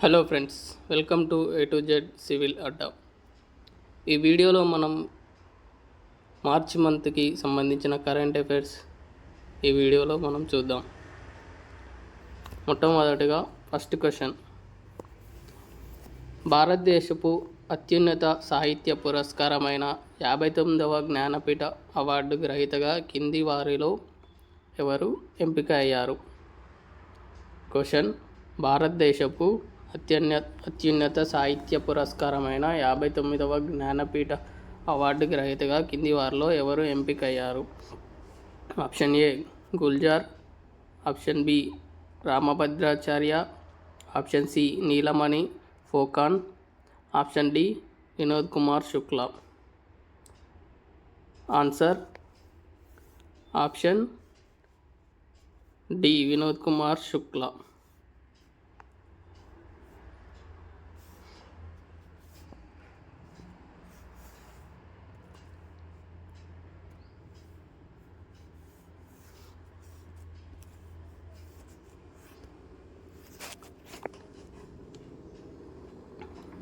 Hello friends, welcome to A to Z Civil Adda. ఈ వీడియోలో మనం మార్చి మంత్కి సంబంధించిన కరెంట్ అఫైర్స్ ఈ వీడియోలో మనం చూద్దాం. మొట్టమొదటిగా ఫస్ట్ క్వశ్చన్, భారతదేశపు అత్యున్నత సాహిత్య పురస్కారమైన 59వ జ్ఞానపీఠ అవార్డు గ్రహీతగా కింది వారిలో ఎవరు ఎంపిక అయ్యారు? క్వశ్చన్, భారతదేశపు అత్యున్నత సాహిత్య పురస్కారమైన 59వ జ్ఞానపీఠ అవార్డు గ్రహీతగా కింది వారిలో ఎవరు ఎంపికయ్యారు? Option A Gulzar, option B Rambhadracharya, option C Nilamani Phookan, option D Vinod Kumar Shukla. Answer option D Vinod Kumar Shukla.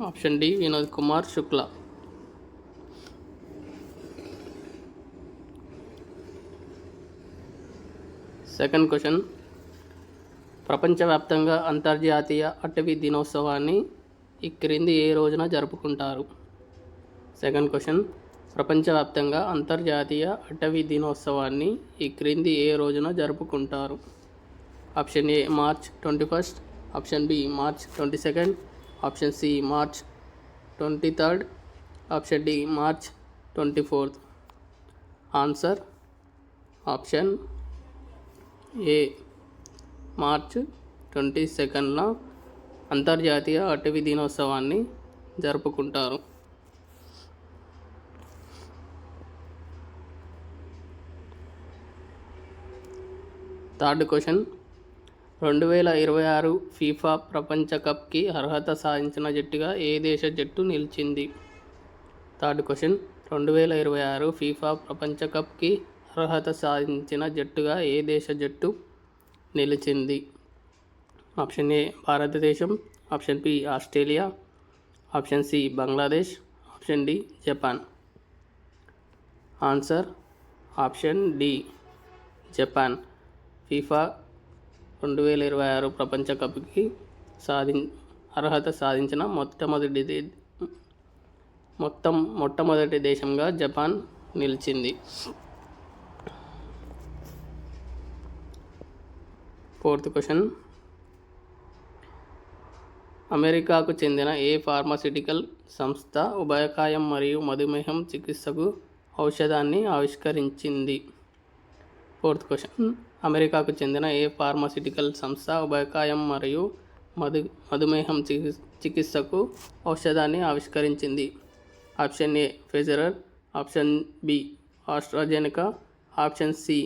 Option D Vinod Kumar Shukla. Second question, ప్రపంచవ్యాప్తంగా అంతర్జాతీయ అటవీ దినోత్సవాన్ని ఈ క్రింది ఏ రోజున జరుపుకుంటారు? సెకండ్ క్వశ్చన్, ప్రపంచవ్యాప్తంగా అంతర్జాతీయ అటవీ దినోత్సవాన్ని ఈ క్రింది ఏ రోజున జరుపుకుంటారు? Option A March 21, option B March 22, option C March 23, option D March 24. Answer option A March 22న అంతర్జాతీయ అటవీ దినోత్సవాన్ని జరుపుకుంటారు. థర్డ్ క్వశ్చన్, 2026 ఫీఫా ప్రపంచ కప్కి అర్హత సాధించిన జట్టుగా ఏ దేశ జట్టు నిలిచింది? థర్డ్ క్వశ్చన్, 2026 ఫీఫా ప్రపంచ కప్కి అర్హత సాధించిన జట్టుగా ఏ దేశ జట్టు నిలిచింది? ఆప్షన్ ఏ భారతదేశం, option B Australia, option C Bangladesh, option D Japan. Answer option D Japan. FIFA 2026 ప్రపంచ కప్కి అర్హత సాధించిన మొట్టమొదటి దేశంగా జపాన్ నిలిచింది. ఫోర్త్ క్వశ్చన్, అమెరికాకు చెందిన ఏ ఫార్మాస్యూటికల్ సంస్థ ఉబకాయం మరియు మధుమేహం చికిత్సకు ఔషధాన్ని ఆవిష్కరించింది? ఫోర్త్ క్వశ్చన్, అమెరికాకు చెందిన ఏ ఫార్మాస్యూటికల్ సంస్థ ఉబకాయం మరియు మధుమేహం చికిత్సకు ఔషధాన్ని ఆవిష్కరించింది? Option A Pfizer, option B AstraZeneca, option C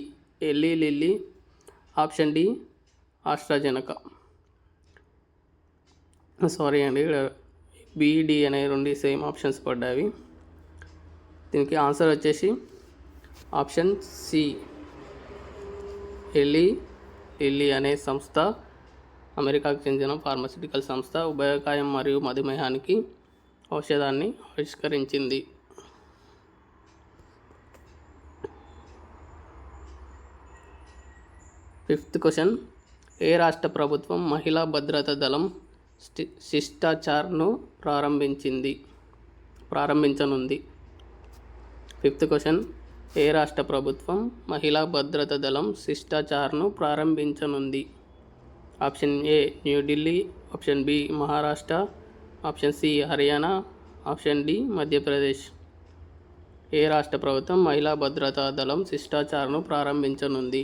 Eli Lilly, option D AstraZeneca. Sorry అండి, బిడి అనే రెండు సేమ్ ఆప్షన్స్ పడ్డాయి. దీనికి ఆన్సర్ వచ్చేసి ఆప్షన్ సి ఎల్లీ లిల్లీ అనే సంస్థ అమెరికాకు చెందిన ఫార్మాస్యూటికల్ సంస్థ ఉబకాయం మరియు మధుమేహానికి ఔషధాన్ని ఆవిష్కరించింది. ఫిఫ్త్ క్వశ్చన్, ఏ రాష్ట్ర ప్రభుత్వం మహిళా భద్రతా దళం శిష్టాచార్ను ప్రారంభించనుంది? ఫిఫ్త్ క్వశ్చన్, ఏ రాష్ట్ర ప్రభుత్వం మహిళా భద్రతా దళం శిష్టాచార్ను ప్రారంభించనుంది? Option A New Delhi, option B Maharashtra, option C Haryana, option D Madhya Pradesh. ఏ రాష్ట్ర ప్రభుత్వం మహిళా భద్రతా దళం శిష్టాచార్ను ప్రారంభించనుంది?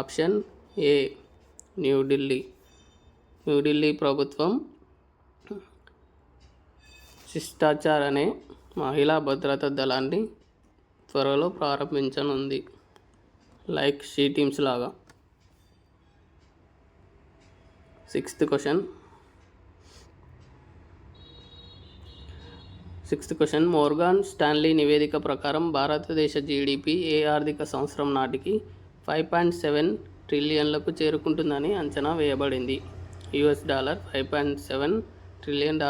Option A New Delhi. న్యూఢిల్లీ ప్రభుత్వం శిష్టాచార్ అనే మహిళా భద్రతా దళాన్ని త్వరలో ప్రారంభించనుంది, లైక్ షీ టీమ్స్ లాగా. సిక్స్త్ క్వశ్చన్, మోర్గాన్ స్టాన్లీ నివేదిక ప్రకారం భారతదేశ జీడిపి ఏ ఆర్థిక సంవత్సరం నాటికి 5.7 ట్రిలియన్లకు చేరుకుంటుందని అంచనా వేయబడింది? $5.7 ట్రిలియన్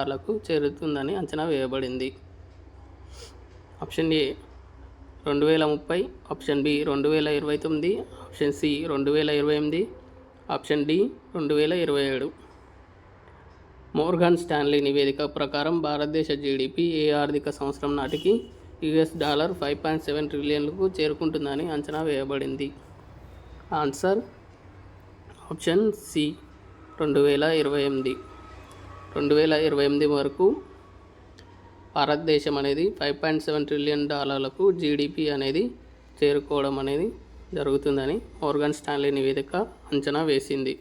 చేరుతుందని అంచనా వేయబడింది. Option A 2030, option B 2029, option C 2028, option D 2027. Morgan Stanley నివేదిక ప్రకారం భారతదేశ జీడిపి ఏ ఆర్థిక సంవత్సరం నాటికి $5.7 ట్రిలియన్లకు చేరుకుంటుందని అంచనా వేయబడింది? Answer option C 2028. 2028 వరకు భారతదేశం అనేది $5.7 ట్రిలియన్ జీడిపి అనేది చేరుకోవడం అనేది జరుగుతుందని మోర్గాన్ స్టాన్లీ నివేదిక అంచనా వేసింది.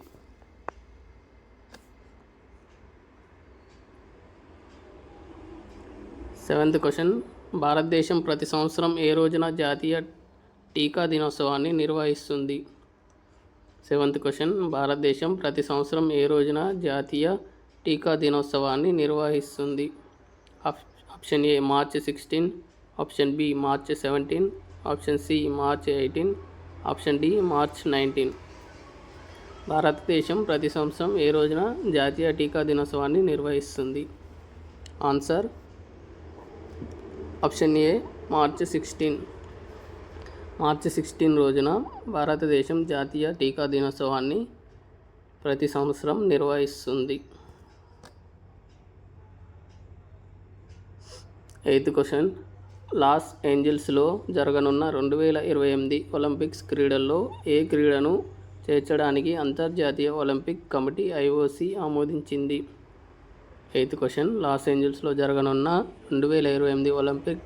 7th క్వశ్చన్, భారతదేశం ప్రతి సంవత్సరం ఏ రోజున జాతీయ టీకా దినోత్సవాన్ని నిర్వహిస్తుంది? 7th క్వశ్చన్, భారతదేశం ప్రతి సంవత్సరం ఏ రోజున జాతీయ టీకా దినోత్సవాన్ని నిర్వహిస్తుంది? Option A March 16, option B March 17, option C March 18, option D March 19. భారతదేశం ప్రతి సంవత్సరం ఏ రోజున జాతీయ టీకా దినోత్సవాన్ని నిర్వహిస్తుంది? Answer option A March 16. మార్చి 16 రోజున భారతదేశం జాతీయ టీకా దినోత్సవాన్ని ప్రతి సంవత్సరం నిర్వహిస్తుంది. 8th క్వశ్చన్, లాస్ ఏంజల్స్లో జరగనున్న 2028 ఒలింపిక్స్ క్రీడల్లో ఏ క్రీడను చేర్చడానికి అంతర్జాతీయ ఒలింపిక్ కమిటీ IOC ఆమోదించింది? 8th క్వశ్చన్, లాస్ ఏంజల్స్లో జరగనున్న 2028 ఒలింపిక్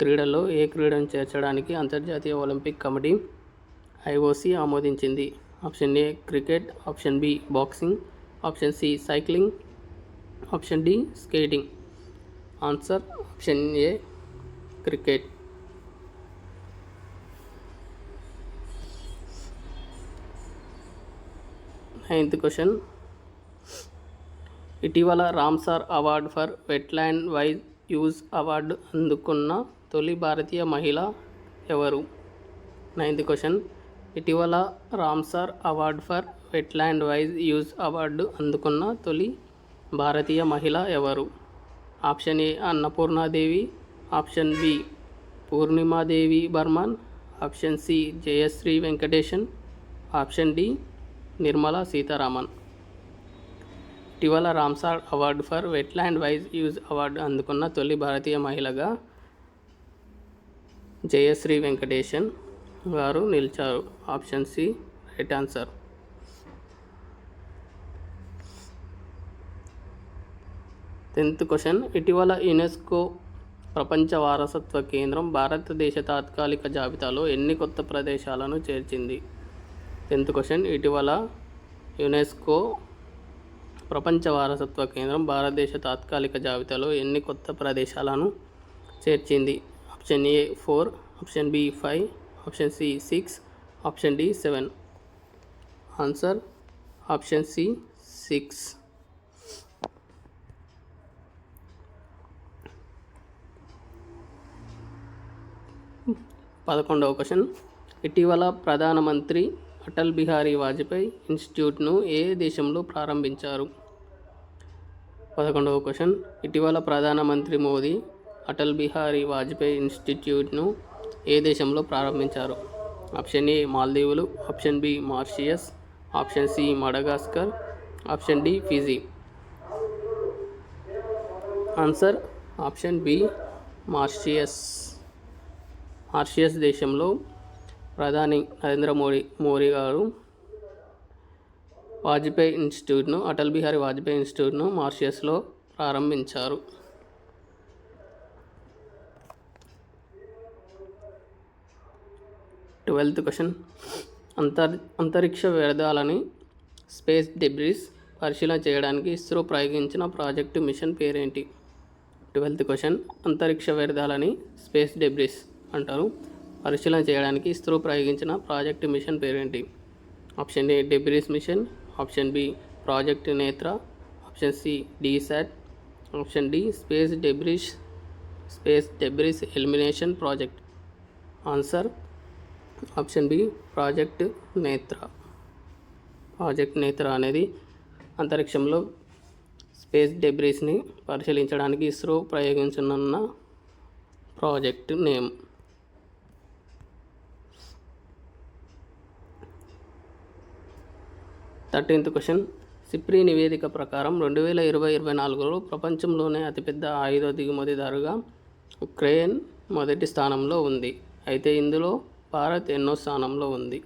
క్రీడల్లో ఏ క్రీడను చేర్చడానికి అంతర్జాతీయ ఒలింపిక్ కమిటీ IOC ఆమోదించింది? Option A cricket, option B boxing, option C cycling, option D skating. Answer option A cricket. 9th question, ఇటీవల Ramsar award for wetland wise use award అందుకున్న తొలి భారతీయ మహిళ ఎవరు? 9th క్వశ్చన్, ఇటీవల Ramsar award for wetland wise use award అందుకున్న తొలి భారతీయ మహిళ ఎవరు? Option A Annapurna Devi, option B Purnima Devi Barman, option C Jayashree Venkatesan, option D Nirmala Sitharaman. ఇటీవల Ramsar award for wetland wise use award అందుకున్న తొలి భారతీయ మహిళగా జయశ్రీ వెంకటేశన్ గారు నిలిచారు. Option C right answer. 10th question, ఇటీవల యునెస్కో ప్రపంచ వారసత్వ కేంద్రం భారతదేశ తాత్కాలిక జాబితాలో ఎన్ని కొత్త ప్రదేశాలను చేర్చింది? 10th క్వశ్చన్, ఇటీవల యునెస్కో ప్రపంచ వారసత్వ కేంద్రం భారతదేశ తాత్కాలిక జాబితాలో ఎన్ని కొత్త ప్రదేశాలను చేర్చింది? Option A 4, option B 5, option C 6, option D 7. Answer option C 6. 11వ క్వశ్చన్, ఇటీవల ప్రధానమంత్రి అటల్ బిహారీ వాజ్పేయి ఇన్స్టిట్యూట్ను ఏ దేశంలో ప్రారంభించారు? 11వ క్వశ్చన్, ఇటీవల ప్రధానమంత్రి మోదీ అటల్ బిహారీ వాజ్పేయి ఇన్స్టిట్యూట్ను ఏ దేశంలో ప్రారంభించారు? ఆప్షన్ ఏ మాల్దీవులు, option B Mauritius, option C Madagascar, option D Fiji. Answer option B Mauritius. Mauritius దేశంలో ప్రధాని నరేంద్ర మోడీ గారు వాజ్పేయి ఇన్స్టిట్యూట్ను, అటల్ బిహారీ వాజ్పేయి ఇన్స్టిట్యూట్ను మారిషియస్లో ప్రారంభించారు. 12th క్వశ్చన్, అంతరిక్ష వ్యర్థాలని స్పేస్ డెబ్రిస్ పరిశీలన చేయడానికి ఇస్రో ప్రయోగించిన ప్రాజెక్టు మిషన్ పేరేంటి? 12th క్వశ్చన్, అంతరిక్ష వ్యర్థాలని స్పేస్ డెబ్రిస్ అంటారు, పరిశీలన చేయడానికి ఇస్రో ప్రయోగించిన ప్రాజెక్టు మిషన్ పేరేంటి? Option A debris mission, option B project Netra, option C DSAT, option D space debris elimination project. Answer option B project Netra. Project Netra అనేది అంతరిక్షంలో స్పేస్ డెబ్రీస్ని పరిశీలించడానికి ఇస్రో ప్రయోగించనున్న project name. 13th question. SIPRI నివేదిక ప్రకారం 2020-24లో ప్రపంచంలోనే అతిపెద్ద ఆయుధ దిగుమతిదారుగా ఉక్రెయిన్ మొదటి స్థానంలో ఉంది. అయితే ఇందులో భారత్ ఎన్నో స్థానంలో ఉంది?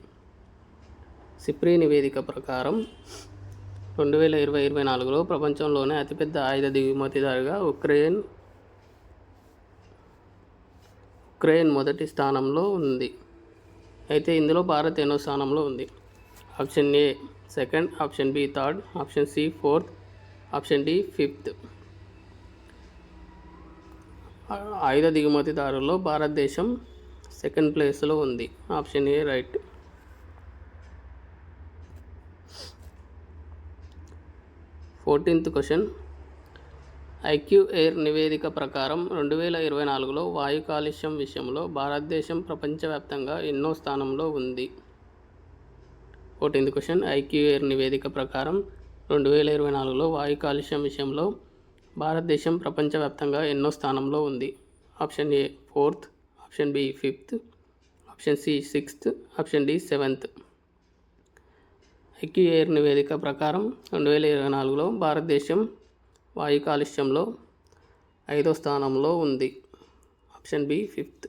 సిప్రీ నివేదిక ప్రకారం 2020-24లో ప్రపంచంలోనే అతిపెద్ద ఆయుధ దిగుమతిదారుగా ఉక్రెయిన్ మొదటి స్థానంలో ఉంది. అయితే ఇందులో భారత్ ఎన్నో స్థానంలో ఉంది? Option A second, option B third, option C fourth, option D fifth. ఆయుధ దిగుమతిదారుల్లో భారతదేశం సెకండ్ ప్లేస్లో ఉంది. Option A right. 14th question. IQ air నివేదిక ప్రకారం 2024లో వాయు కాలుష్యం విషయంలో భారతదేశం ప్రపంచవ్యాప్తంగా ఎన్నో స్థానంలో ఉంది? 14th question. ఐక్యూ ఎయిర్ నివేదిక ప్రకారం 2024లో వాయు కాలుష్యం విషయంలో భారతదేశం ప్రపంచవ్యాప్తంగా ఎన్నో స్థానంలో ఉంది? Option A fourth, option B fifth, option C sixth, option D seventh. IQ air నివేదిక ప్రకారం 2024లో భారతదేశం వాయు కాలుష్యంలో 5వ స్థానంలో ఉంది. Option B fifth.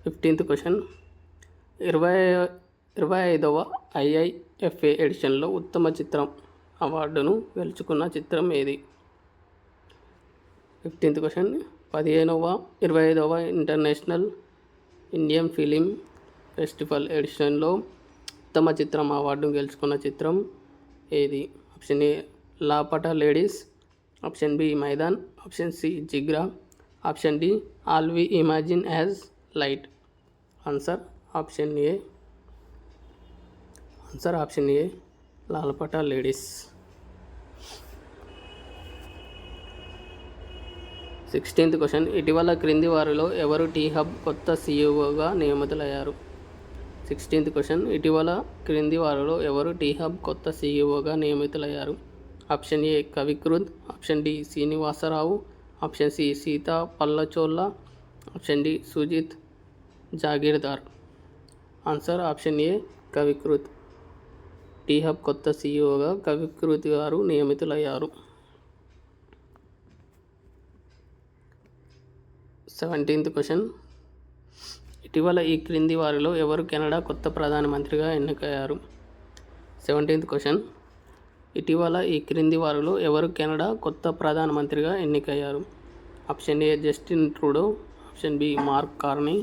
15th question. 25వ IIFA ఎడిషన్లో ఉత్తమ చిత్రం అవార్డును గెలుచుకున్న చిత్రం ఏది? 15th question. 25వ ఇంటర్నేషనల్ ఇండియన్ ఫిలిం ఫెస్టివల్ ఎడిషన్లో ఉత్తమ చిత్రం అవార్డును గెలుచుకున్న చిత్రం ఏది? Option A Laapataa Ladies, option B Maidaan, option C Jigra, option D All We imagine as Light. Answer option A Laapataa Ladies. 16th question. ఇటీవల క్రింది వారిలో ఎవరు టీ హబ్ కొత్త CEOగా నియమితులయ్యారు? 16th question. ఇటీవల క్రింది వారిలో ఎవరు టీ హబ్ కొత్త CEOగా నియమితులయ్యారు? Option A Kavikrut, option D Srinivasa Rao, option C Seeta Pallacholla, option D Sujit Jagirdar. Answer option A Kavikrut. T Hub కొత్త CEOగా కవికృత్ గారు నియమితులయ్యారు. 17th question. ఇటీవల ఈ క్రింది వారిలో ఎవరు కెనడా కొత్త ప్రధానమంత్రిగా ఎన్నికయ్యారు? 17th question. ఇటీవల ఈ క్రింది వారిలో ఎవరు కెనడా కొత్త ప్రధానమంత్రిగా ఎన్నికయ్యారు? Option A Justin Trudeau, option B Mark Carney,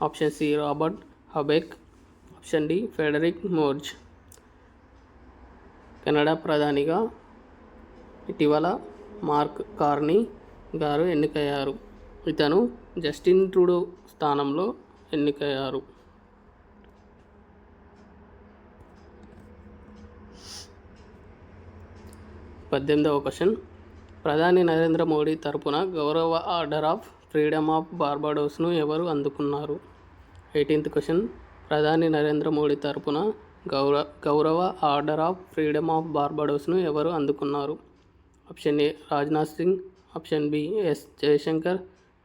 option C Robert Habeck, option D Friedrich Merz. Canada ప్రధానిగా ఇటీవల మార్క్ కార్నీ గారు ఎన్నికయ్యారు. ఇతను జస్టిన్ ట్రూడో స్థానంలో ఎన్నికయ్యారు. 18వ క్వశ్చన్. ప్రధాని నరేంద్ర మోడీ తరపున గౌరవ ఆర్డర్ ఆఫ్ ఫ్రీడమ్ ఆఫ్ బార్బడోస్ను ఎవరు అందుకున్నారు? 18th question. ప్రధాని నరేంద్ర మోడీ తరపున గౌరవ ఆర్డర్ ఆఫ్ ఫ్రీడమ్ ఆఫ్ బార్బడోస్ను ఎవరు అందుకున్నారు? Option A Rajnath Singh, option B S Jaishankar,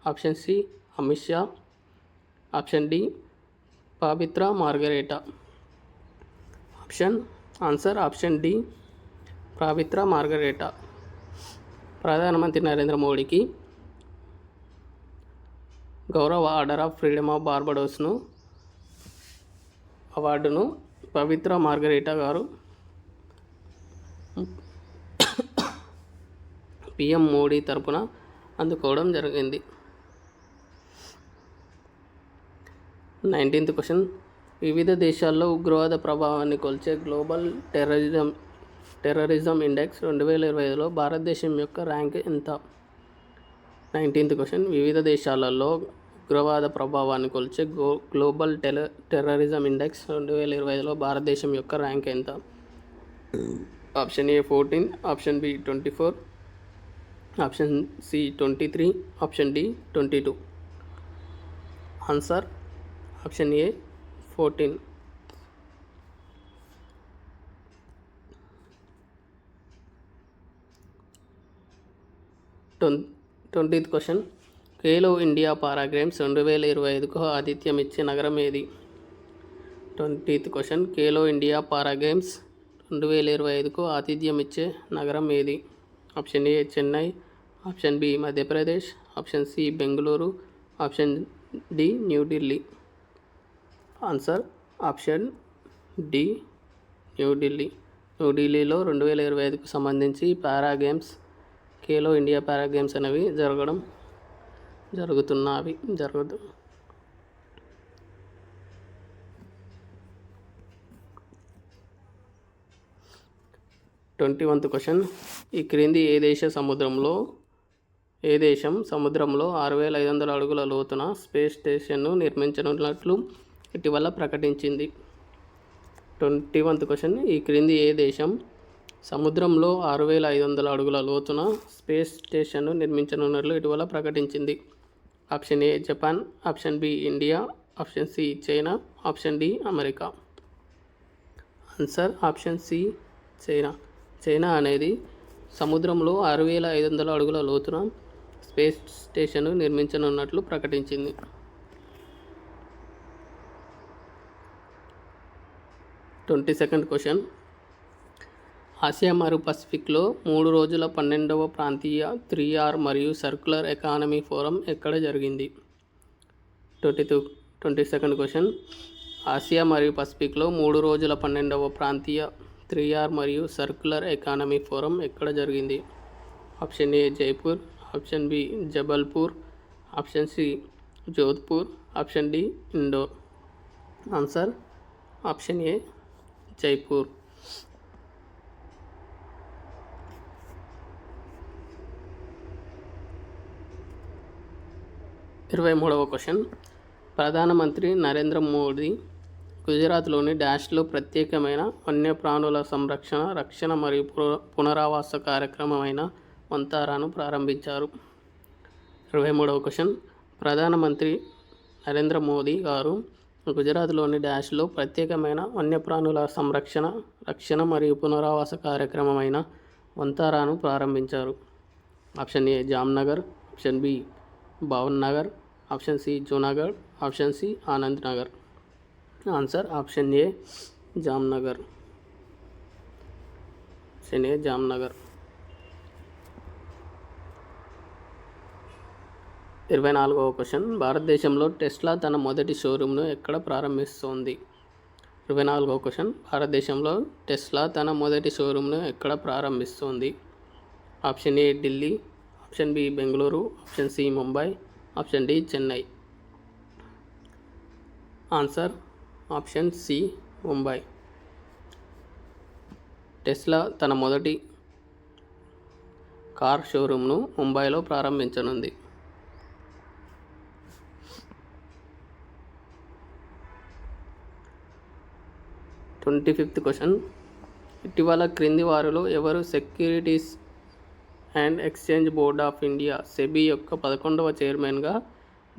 option C Amit Shah, option D Pabitra Margherita. Answer option D Pabitra Margherita. ప్రధానమంత్రి నరేంద్ర మోడీకి గౌరవ ఆర్డర్ ఆఫ్ ఫ్రీడమ్ ఆఫ్ బార్బడోస్ను అవార్డును పవిత్ర మార్గరేటా గారు PM మోడీ తరపున అందుకోవడం జరిగింది. 19th question. వివిధ దేశాల్లో ఉగ్రవాద ప్రభావాన్ని కొలిచే గ్లోబల్ టెర్రరిజం ఇండెక్స్ 2025లో భారతదేశం యొక్క ర్యాంక్ ఎంత? 19th question. వివిధ దేశాలలో ఉగ్రవాద ప్రభావాన్ని కొలిచే గ్లోబల్ టెర్రరిజం ఇండెక్స్ 2025లో భారతదేశం యొక్క ర్యాంక్ ఎంత? Option A 14, option B 24, option C 23, option D 22. Answer option A 14. 20th question, Khelo India Para Games 2025కు ఆతిథ్యం ఇచ్చే నగరం ఏది? 20th question, Khelo India Para Games 2025కు ఆతిథ్యం ఇచ్చే నగరం ఏది? Option A Chennai, option B Madhya Pradesh, option C Bengaluru, option D New Delhi. Answer option D New Delhi. న్యూఢిల్లీలో 2025కు సంబంధించి Para Games, Khelo India Para Games అనేవి జరుగుతున్నవి. 21th క్వశ్చన్, ఈ క్రింది ఏ దేశం సముద్రంలో 6500 అడుగుల లోతున స్పేస్ స్టేషన్ను నిర్మించనున్నట్లు ఇటీవల ప్రకటించింది? 21th క్వశ్చన్, ఈ క్రింది ఏ దేశం సముద్రంలో 6500 అడుగుల లోతున స్పేస్ స్టేషన్ను నిర్మించనున్నట్లు ఇటీవల ప్రకటించింది? Option A Japan, option B India, option C China, option D America. Answer option C China. China అనేది సముద్రంలో 6500 అడుగుల లోతున స్పేస్ స్టేషన్ను నిర్మించనున్నట్లు ప్రకటించింది. 22nd క్వశ్చన్, ఆసియా మరియు పసిఫిక్లో 3 రోజుల 12వ ప్రాంతీయ 3R మరియు సర్క్యులర్ ఎకానమీ ఫోరం ఎక్కడ జరిగింది? 22nd క్వశ్చన్, ఆసియా మరియు పసిఫిక్లో 3 రోజుల 12వ ప్రాంతీయ 3R మరియు సర్క్యులర్ ఎకానమీ ఫోరం ఎక్కడ జరిగింది? Option A Jaipur, option B Jabalpur, option C Jodhpur, option D Indore. Answer option A Jaipur. 23వ క్వశ్చన్, ప్రధానమంత్రి నరేంద్ర మోదీ గుజరాత్లోని డాష్లో ప్రత్యేకమైన వన్యప్రాణుల సంరక్షణ, రక్షణ మరియు పునరావాస కార్యక్రమమైన వంతారాను ప్రారంభించారు. 23వ క్వశ్చన్, ప్రధానమంత్రి నరేంద్ర మోదీ గారు గుజరాత్లోని డాష్లో ప్రత్యేకమైన వన్యప్రాణుల సంరక్షణ, రక్షణ మరియు పునరావాస కార్యక్రమమైన వంతారాను ప్రారంభించారు? Option A Jamnagar, option B Bhavnagar, option C Junagadh, option C Anand Nagar. Answer option A Jamnagar. Option A Jamnagar. 24వ క్వశ్చన్, భారతదేశంలో టెస్లా తన మొదటి షోరూమ్ను ఎక్కడ ప్రారంభిస్తోంది? 24వ క్వశ్చన్, భారతదేశంలో టెస్లా తన మొదటి షోరూమ్ను ఎక్కడ ప్రారంభిస్తోంది? Option A Delhi, option B Bengaluru, option C Mumbai, option D Chennai. Answer option C Mumbai. Tesla తన మొదటి కార్ షోరూమ్ను ముంబైలో ప్రారంభించనుంది. 25th క్వశ్చన్, ఇటీవల క్రింది వారిలో ఎవరు Securities and Exchange Board of India SEBI యొక్క 11వ చైర్మన్గా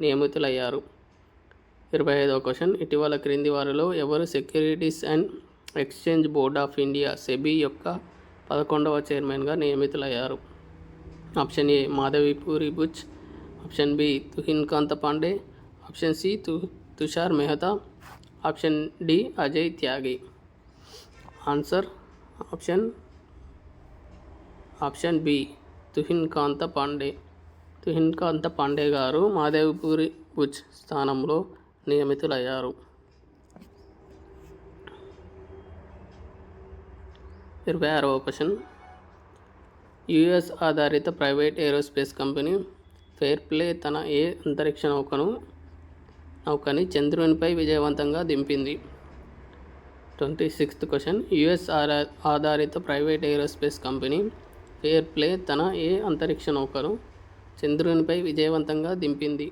నియమితులయ్యారు? 25వ క్వశ్చన్, ఇటీవల క్రింది వారిలో ఎవరు Securities and Exchange Board of India SEBI యొక్క 11వ చైర్మన్గా నియమితులయ్యారు? Option A Madhabi Puri Buch, option B Tuhin Kanta Pandey, option C Tushar Mehta, option D Ajay Tyagi. Answer option B Tuhin Kanta Pandey. Tuhin Kanta Pandey గారు మాధవీపూరి బుచ్ స్థానంలో నియమితులయ్యారు. 26వ క్వశ్చన్, యుఎస్ ఆధారిత private aerospace company Firefly తన ఏ అంతరిక్ష నౌకని చంద్రునిపై విజయవంతంగా దింపింది? 26th క్వశ్చన్, యుఎస్ ఆధారిత private aerospace company Firefly తన ఏ అంతరిక్ష నౌకను చంద్రునిపై విజయవంతంగా దింపింది?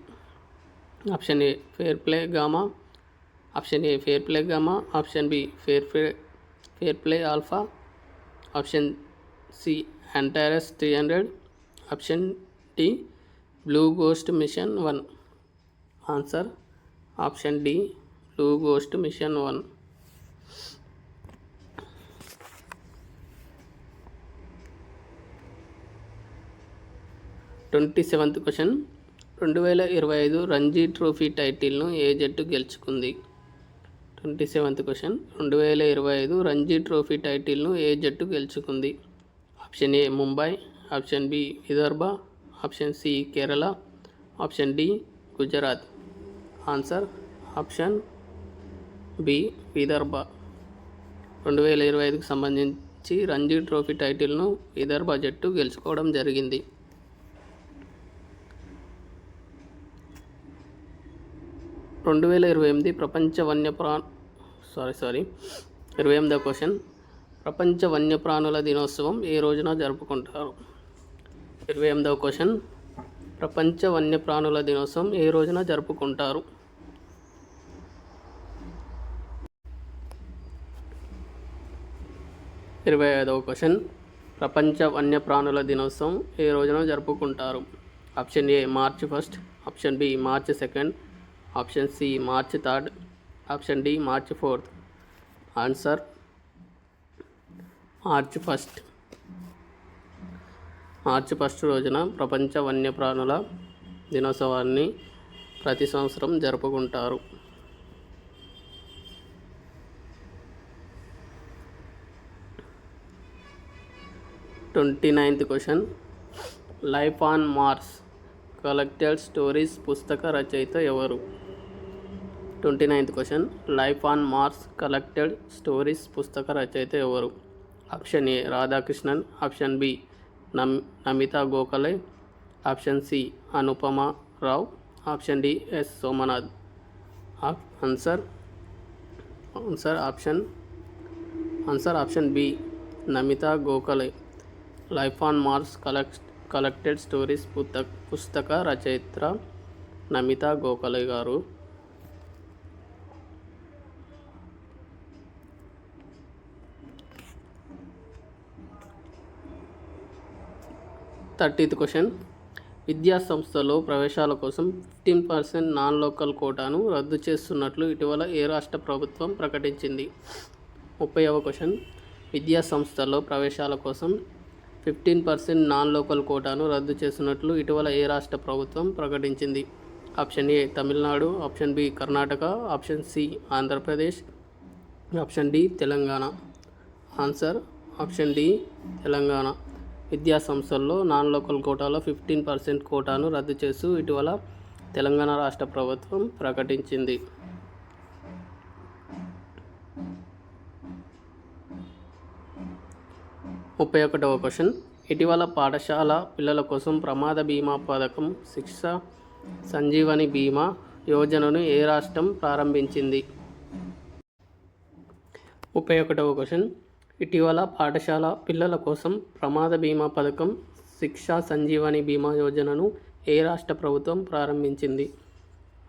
Option A Firefly Gamma, option A Firefly Gamma, option B Firefly Alpha, option C Antares 300, option D Blue Ghost mission 1. Answer option D Blue Ghost mission 1. 27th question 2025 Ranji trophy టైటిల్ను ఏ జట్టు గెలుచుకుంది? 27th question 2025 Ranji trophy టైటిల్ను ఏ జట్టు గెలుచుకుంది? Option A Mumbai, option B Vidarbha, option C Kerala, option D Gujarat. Answer option B Vidarbha. 2025కు సంబంధించి రంజీ ట్రోఫీ టైటిల్ను విదర్భ జట్టు గెలుచుకోవడం జరిగింది. 2028 ప్రపంచ 28వ క్వశ్చన్ ప్రపంచ వన్యప్రాణుల దినోత్సవం ఏ రోజున జరుపుకుంటారు? 28వ క్వశ్చన్ ప్రపంచ వన్యప్రాణుల దినోత్సవం ఏ రోజున జరుపుకుంటారు? 25వ క్వశ్చన్ ప్రపంచ వన్యప్రాణుల దినోత్సవం ఏ రోజున జరుపుకుంటారు? ఆప్షన్ ఏ మార్చి 1, ఆప్షన్ బి మార్చి 2, ఆప్షన్ సి మార్చి 3, ఆప్షన్ డి మార్చి 4. ఆన్సర్ మార్చి 1. మార్చి 1 రోజున ప్రపంచ వన్యప్రాణుల దినోత్సవాన్ని ప్రతి సంవత్సరం జరుపుకుంటారు. 29th question Life on Mars collected stories పుస్తక రచయిత ఎవరు? 29th question Life on Mars collected stories పుస్తక రచయిత ఎవరు? Option A Radhakrishnan, option B Namita Gokhale, option C Anupama Rao, option D S Somanath. Option B Namita Gokhale. Life on Mars collected stories పుస్తక రచయిత నమితా గోఖలే గారు. 30th క్వశ్చన్ విద్యా సంస్థలో ప్రవేశాల కోసం 15% నాన్ లోకల్ కోటాను రద్దు చేస్తున్నట్లు ఇటీవల ఏ రాష్ట్ర ప్రభుత్వం ప్రకటించింది? 30వ క్వశ్చన్ విద్యా సంస్థలో ప్రవేశాల కోసం 15% నాన్ లోకల్ కోటాను రద్దు చేస్తున్నట్లు ఇటీవల ఏ రాష్ట్ర ప్రభుత్వం ప్రకటించింది? Option A Tamil Nadu, option B Karnataka, option C Andhra Pradesh, option D Telangana. Answer option D Telangana. విద్యా సంస్థల్లో నాన్ లోకల్ కోటాలో 15% కోటాను రద్దు చేస్తూ ఇటీవల తెలంగాణ రాష్ట్ర ప్రభుత్వం ప్రకటించింది. 31వ క్వశ్చన్ ఇటీవల పాఠశాల పిల్లల కోసం ప్రమాద బీమా పథకం శిక్ష సంజీవని బీమా యోజనను ఏ రాష్ట్రం ప్రారంభించింది? 31వ క్వశ్చన్ ఇటీవల పాఠశాల పిల్లల కోసం ప్రమాద బీమా పథకం శిక్షా సంజీవని బీమా యోజనను ఏ రాష్ట్ర ప్రభుత్వం ప్రారంభించింది?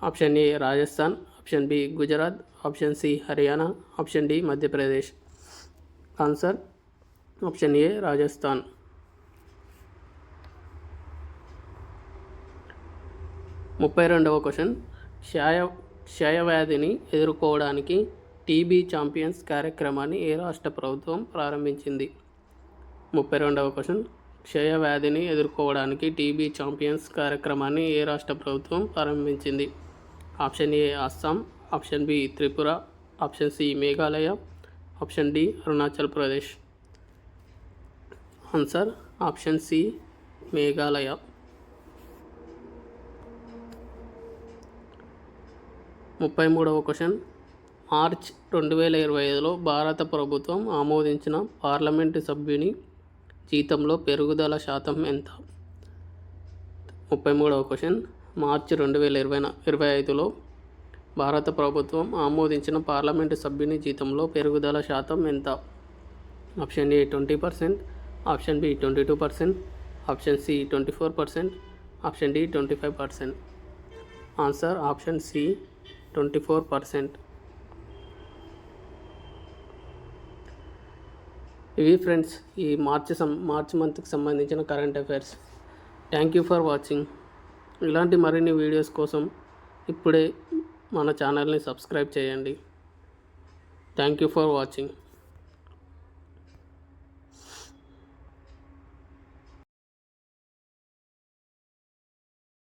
Option A Rajasthan, option B Gujarat, option C Haryana, option D Madhya Pradesh. Answer option A Rajasthan. 32వ క్వశ్చన్ క్షయవ్యాధిని ఎదుర్కోవడానికి టీబీ ఛాంపియన్స్ కార్యక్రమాన్ని ఏ రాష్ట్ర ప్రభుత్వం ప్రారంభించింది? 32వ క్వశ్చన్ క్షయవ్యాధిని ఎదుర్కోవడానికి టీబీ ఛాంపియన్స్ కార్యక్రమాన్ని ఏ రాష్ట్ర ప్రభుత్వం ప్రారంభించింది? Option A Assam, option B Tripura, option C Meghalaya, option D Arunachal Pradesh. Answer option C Meghalaya. 33వ క్వశ్చన్ మార్చ్ 2025లో భారత ప్రభుత్వం ఆమోదించిన పార్లమెంటు సభ్యుని జీతంలో పెరుగుదల శాతం ఎంత? 33వ క్వశ్చన్ మార్చి 2025లో భారత ప్రభుత్వం ఆమోదించిన పార్లమెంటు సభ్యుని జీతంలో పెరుగుదల శాతం ఎంత? Option A 20%, option B 22%, option C 24%, option D 25%. Answer option C 24%. ఇవి ఫ్రెండ్స్ ఈ మార్చ్ మంత్కి సంబంధించిన current affairs. Thank you for watching. ఇలాంటి మరిన్ని వీడియోస్ కోసం ఇప్పుడే మన ఛానల్ని సబ్స్క్రైబ్ చేయండి. Thank you for watching.